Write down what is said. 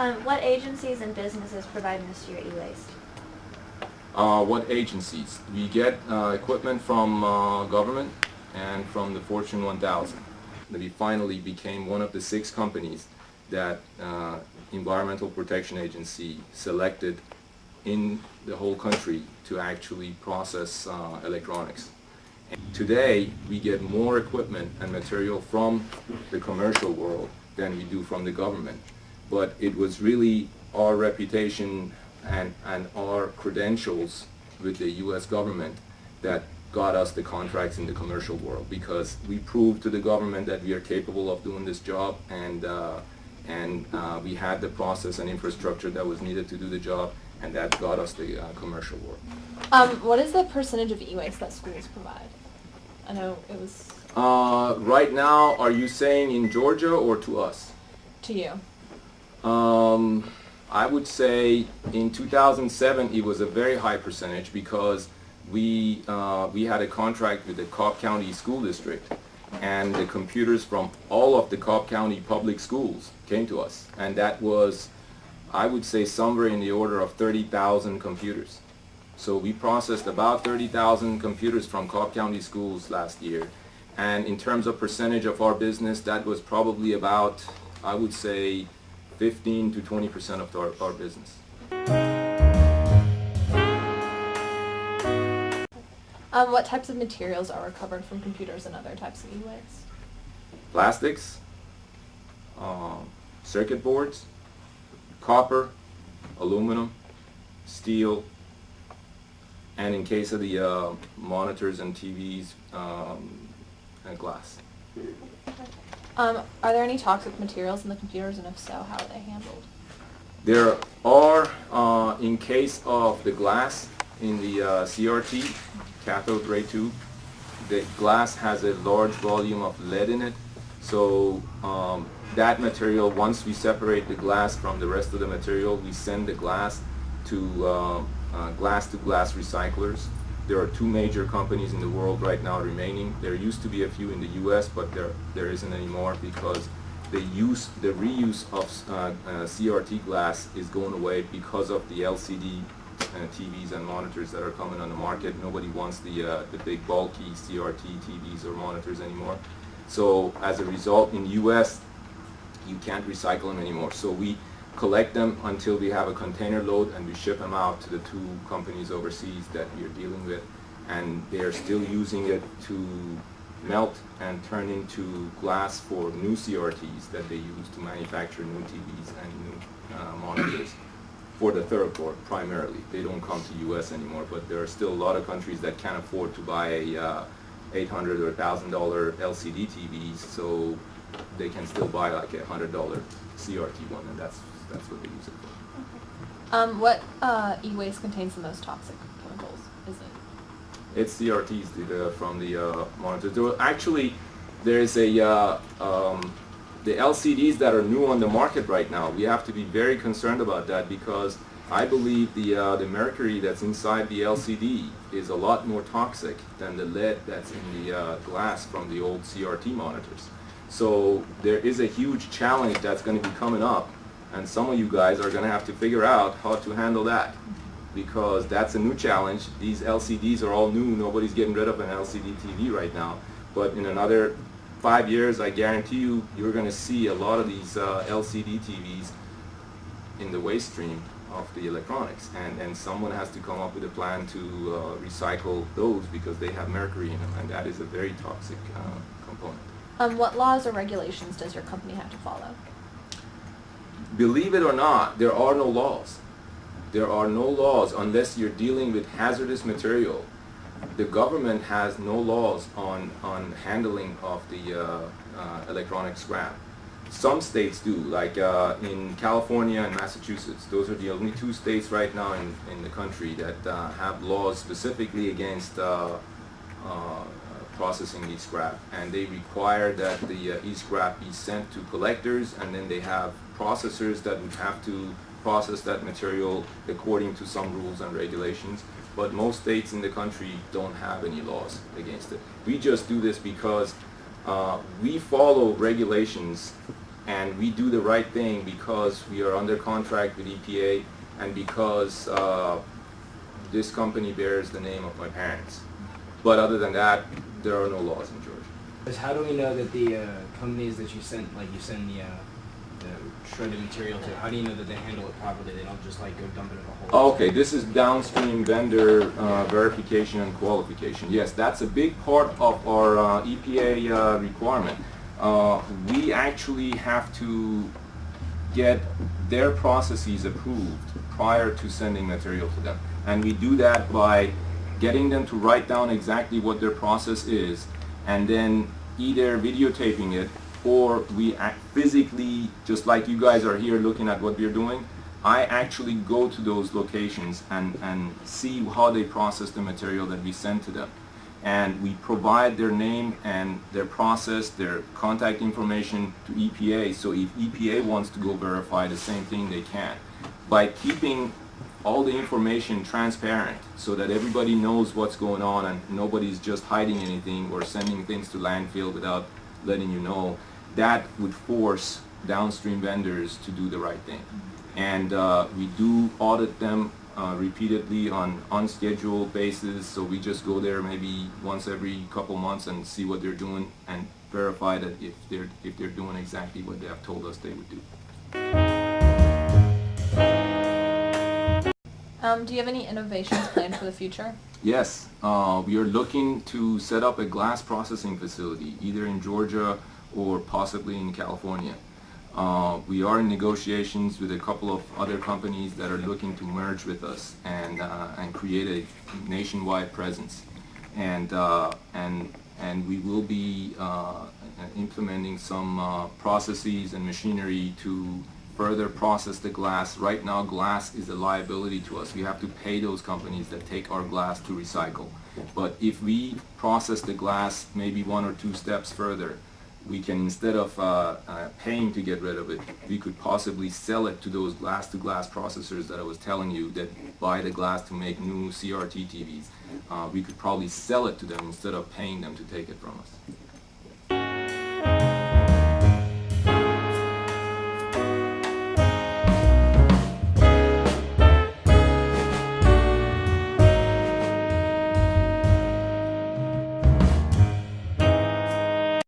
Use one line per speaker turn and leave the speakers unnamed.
What agencies and businesses provide Mr. E-Waste?
What agencies? We get equipment from government and from the Fortune 1000. We finally became one of the 6 companies that Environmental Protection Agency selected in the whole country to actually process electronics. And today we get more equipment and material from the commercial world than we do from the government. But it was really our reputation and our credentials with the U.S. government that got us the contracts in the commercial world, because we proved to the government that we are capable of doing this job, and we had the process and infrastructure that was needed to do the job, and that got us the commercial world.
What is the percentage of e-waste that schools provide? I know it was...
Right now, are you saying in Georgia or to us?
To you.
I would say in 2007 it was a very high percentage, because we had a contract with the Cobb County School District, and the computers from all of the Cobb County public schools came to us, and that was, I would say, somewhere in the order of 30,000 computers. So we processed about 30,000 computers from Cobb County schools last year, and in terms of percentage of our business, that was probably about, I would say, 15 to 20% of our business.
What types of materials are recovered from computers and other types of e-waste?
Plastics, circuit boards, copper, aluminum, steel, and in case of the monitors and TVs, and glass.
Are there any toxic materials in the computers, and if so, how are they handled?
There are, in case of the glass in the CRT, cathode ray tube, the glass has a large volume of lead in it, so that material, once we separate the glass from the rest of the material, we send the glass to glass recyclers. There are 2 major companies in the world right now remaining. There used to be a few in the U.S., but there isn't anymore, because the reuse of CRT glass is going away because of the LCD TVs and monitors that are coming on the market. Nobody wants the big bulky CRT TVs or monitors anymore. So as a result, in the U.S., you can't recycle them anymore. So we collect them until we have a container load, and we ship them out to the 2 companies overseas that we are dealing with, and they are still using it to melt and turn into glass for new CRTs that they use to manufacture new TVs and new monitors for the third world primarily. They don't come to U.S. anymore, but there are still a lot of countries that can't afford to buy a $800 or $1,000 LCD TVs, so they can still buy like a $100 CRT one, and that's what they use it for.
What e-waste contains the most toxic chemicals? Is it?
It's CRTs from the monitors. Actually, there's the LCDs that are new on the market right now. We have to be very concerned about that, because I believe the mercury that's inside the LCD is a lot more toxic than the lead that's in the glass from the old CRT monitors. So there is a huge challenge that's going to be coming up, and some of you guys are going to have to figure out how to handle that, because that's a new challenge. These LCDs are all new. Nobody's getting rid of an LCD TV right now, but in another 5 years, I guarantee you, you're going to see a lot of these LCD TVs in the waste stream of the electronics, and someone has to come up with a plan to recycle those, because they have mercury in them, and that is a very toxic component.
What laws or regulations does your company have to follow?
Believe it or not, there are no laws. There are no laws unless you're dealing with hazardous material. The government has no laws on handling of the electronic scrap. Some states do, like in California and Massachusetts. Those are the only 2 states right now in the country that have laws specifically against processing e-scrap, and they require that the e-scrap be sent to collectors, and then they have processors that would have to process that material according to some rules and regulations. But most states in the country don't have any laws against it. We just do this because we follow regulations And we do the right thing because we are under contract with EPA and because this company bears the name of my parents. But other than that, there are no laws in Georgia.
How do we know that the companies that you send, like you send the shredded material to, how do you know that they handle it properly? They don't just like go dump it in a hole?
Okay, this is downstream vendor verification and qualification. Yes, that's a big part of our EPA requirement. We actually have to get their processes approved prior to sending material to them. And we do that by getting them to write down exactly what their process is, and then either videotaping it or we physically, just like you guys are here looking at what we're doing, I actually go to those locations and see how they process the material that we send to them. And we provide their name and their process, their contact information to EPA, so if EPA wants to go verify the same thing, they can. By keeping all the information transparent so that everybody knows what's going on and nobody's just hiding anything or sending things to landfill without letting you know, that would force downstream vendors to do the right thing. And we do audit them repeatedly on unscheduled basis, so we just go there maybe once every couple months and see what they're doing and verify that if they're doing exactly what they have told us they would do.
Do you have any innovations planned for the future?
Yes, we are looking to set up a glass processing facility either in Georgia or possibly in California. We are in negotiations with a couple of other companies that are looking to merge with us and create a nationwide presence. And we will be implementing some processes and machinery to further process the glass. Right now, glass is a liability to us. We have to pay those companies that take our glass to recycle. But if we process the glass maybe one or two steps further, we can, instead of paying to get rid of it, we could possibly sell it to those glass-to-glass processors that I was telling you that buy the glass to make new CRT TVs. We could probably sell it to them instead of paying them to take it from us.